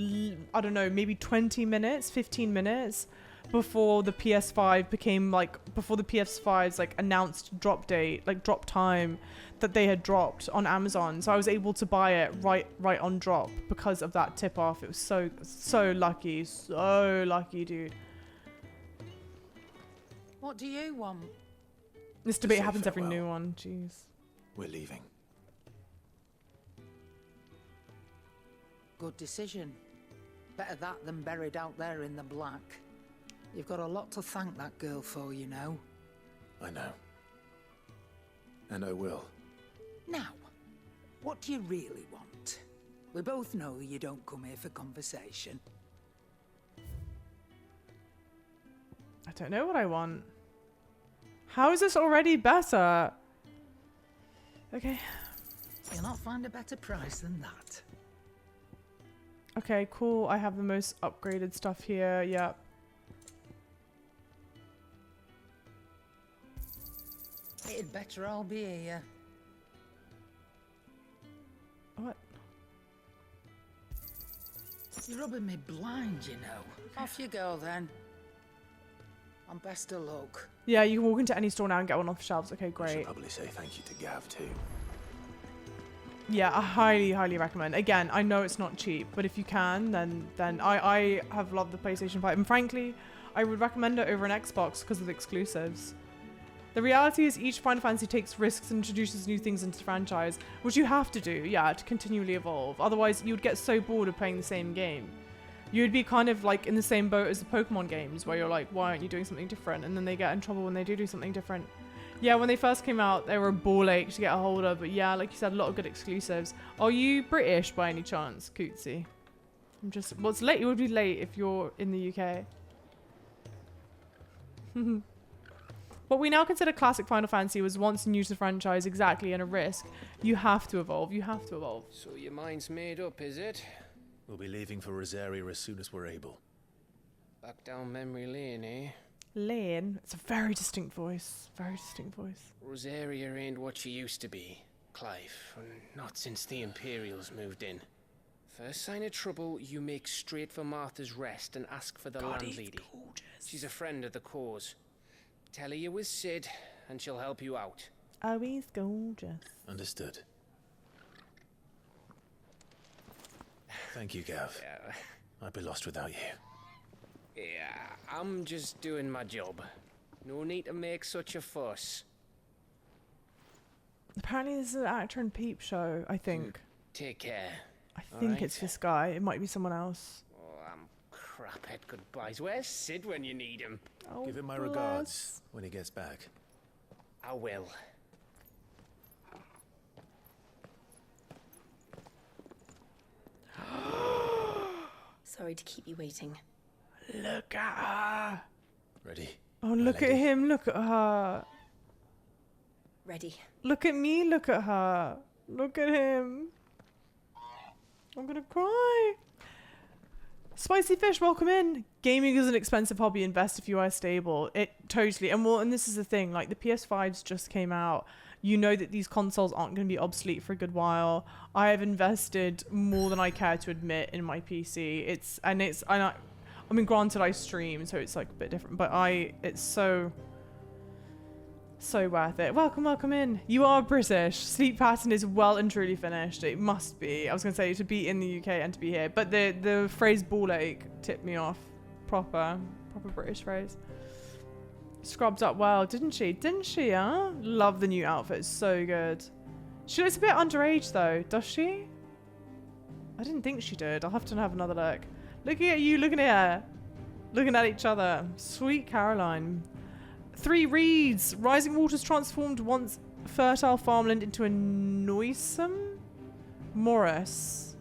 I don't know, maybe 20 minutes, 15 minutes before the PS5 became like, before the PS5's like announced drop date, like drop time that they had dropped on Amazon. So I was able to buy it right on drop because of that tip off. It was so lucky, dude. What do you want? This debate happens every new one. Jeez. We're leaving. Good decision. Better that than buried out there in the black. You've got a lot to thank that girl for, you know. I know. And I will. Now, what do you really want? We both know you don't come here for conversation. I don't know what I want. How is this already better? Okay. You'll not find a better price than that. Okay, cool. I have the most upgraded stuff here. Yep. It'd better all be here. What? You're rubbing me blind, you know. Off you go, then. And best of luck. Yeah, you can walk into any store now and get one off the shelves. Okay, I should great. probably say thank you to Gav too. Yeah, I highly recommend. Again, I know it's not cheap, but if you can, then I have loved the PlayStation 5. And frankly, I would recommend it over an Xbox because of the exclusives. The reality is each Final Fantasy takes risks and introduces new things into the franchise, which you have to do, yeah, to continually evolve. Otherwise, you would get so bored of playing the same game. You'd be kind of like in the same boat as the Pokemon games, where you're like, why aren't you doing something different? And then they get in trouble when they do something different. Yeah, when they first came out, they were a ball ache to get a hold of. But yeah, like you said, a lot of good exclusives. Are you British by any chance, Cootsy? I'm just... Well, it's late. You would be late if you're in the UK. What we now consider classic Final Fantasy was once new to the franchise, exactly, and a risk. You have to evolve. You have to evolve. So your mind's made up, is it? We'll be leaving for Rosaria as soon as we're able. Back down memory lane, eh? Lane? It's a very distinct voice. Very distinct voice. Rosaria ain't what she used to be, Clive. Not since the Imperials moved in. First sign of trouble, you make straight for Martha's Rest and ask for the landlady. She's a friend of the cause. Tell her you're with Sid, and she'll help you out. Oh, he's gorgeous. Understood. Thank you, Gav. Yeah. I'd be lost without you. Yeah, I'm just doing my job. No need to make such a fuss. Apparently this is an actor in Peep Show, I think. Take care. I think it's this guy. It might be someone else. Oh, craphead goodbyes. Where's Sid when you need him? Oh, give him my regards when he gets back. I will. Sorry to keep you waiting. Look at her. Ready? Oh, look at him. Look at her. Ready. Look at me. Look at her. Look at him. I'm gonna cry. Spicy Fish, welcome in. Gaming is an expensive hobby. Invest if you are stable. It totally. And this is the thing. Like, the PS5s just came out. You know that these consoles aren't going to be obsolete for a good while. I have invested more than I care to admit in my PC. I mean, granted, I stream, so it's like a bit different. But it's so worth it. Welcome in. You are British. Sleep pattern is well and truly finished. It must be. I was going to say to be in the UK and to be here. But the phrase ball ache tipped me off. Proper British phrase. Scrubbed up well, didn't she? Huh? Love the new outfit. So good. She looks a bit underage though, does she? I didn't think she did. I'll have to have another look. Looking at you, looking at her. Looking at each other. Sweet Caroline. 3 reads. Rising waters transformed once fertile farmland into a noisome morass.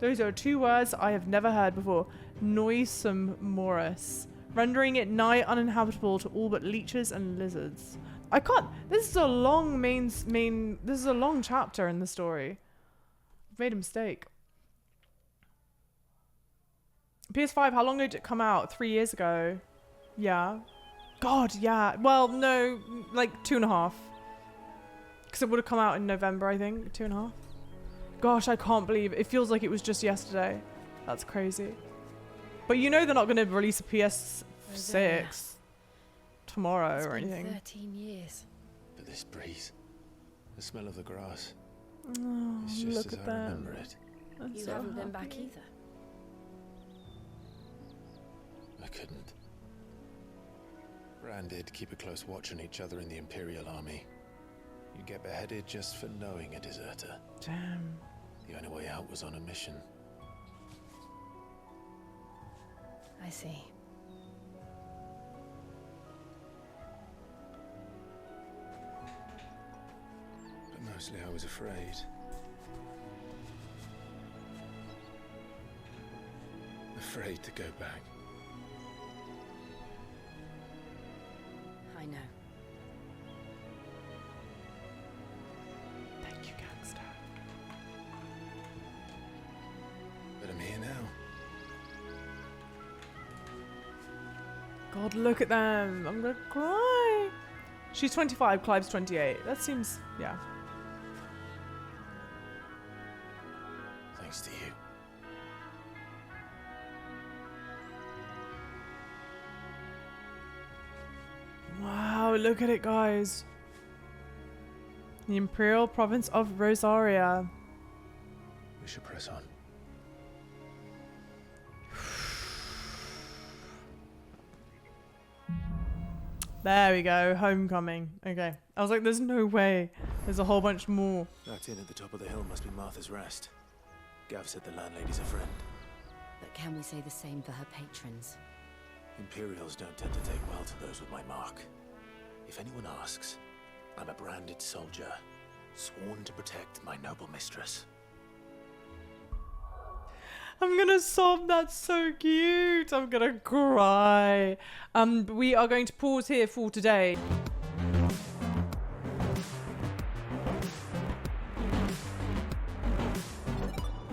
Those are 2 words I have never heard before. Noisome morass. Rendering it nigh uninhabitable to all but leeches and lizards. I can't. This is a long this is a long chapter in the story. I've made a mistake. PS5, how long did it come out? 3 years ago. Yeah. God, yeah. Well, no, like 2.5. Because it would have come out in November, I think. 2.5. Gosh, I can't believe it. It feels like it was just yesterday. That's crazy. But you know they're not going to release a PS6 tomorrow or anything. 13 years. But this breeze, the smell of the grass, Oh, it's just look as at I them. remember it. I'm You so haven't been happy. back either. I couldn't. Branded, keep a close watch on each other in the Imperial Army. You get beheaded just for knowing a deserter. Damn. The only way out was on a mission. I see. But mostly I was afraid. Afraid to go back. I know. Thank you, gangster. But I'm here now. God, look at them. I'm gonna cry. She's 25, Clive's 28. That seems, yeah. Thanks to you. Wow, look at it, guys. The Imperial Province of Rosaria. We should press on. There we go, homecoming. Okay. I was like, there's no way. There's a whole bunch more. That inn at the top of the hill must be Martha's Rest. Gav said the landlady's a friend. But can we say the same for her patrons? Imperials don't tend to take well to those with my mark. If anyone asks, I'm a branded soldier, sworn to protect my noble mistress. I'm gonna sob. That's so cute. I'm gonna cry. We are going to pause here for today.